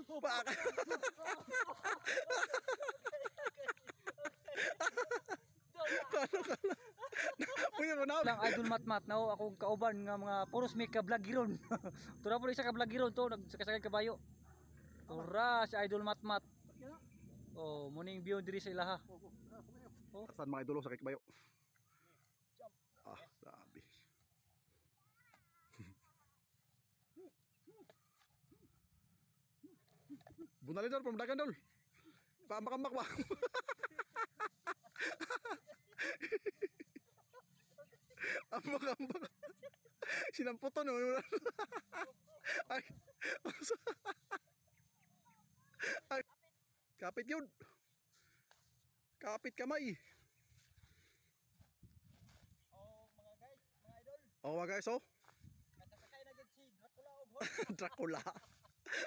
Baka. Punya mo na. Lang idol matmat na akong kauban nga mga puros may kablagiron. Tura po isa kablagiron to nagsakasakay kabayo. Tura si idol matmat. Oh, muning view diri sa ilaha. Oh. Saan mga idolo sa kikibayo? Ah, sabi. Bunalin dol, pamdagan dol. Paambak-ambak ba? Ambak-ambak. Sinamputon no. Ay. Ay. Kapit yun. Kapit kamay. Oh, mga guys, mga idol. Oh, mga guys, oh. Katasakay na gid si Dracula og horse. Dracula.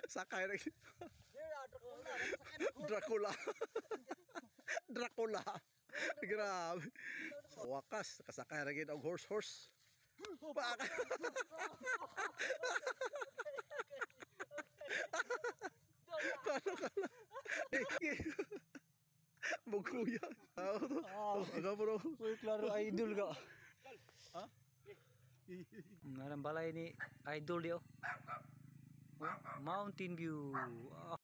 Sakay na. Dracula, sakay na Dracula. Dracula. Grabe. Wakas, kasakay na gid og horse. Baka. Kala. Buguya. Aga bro. Uy, klaro idol ka. Ha? Ngaran balay ni idol di oh. Mountain View.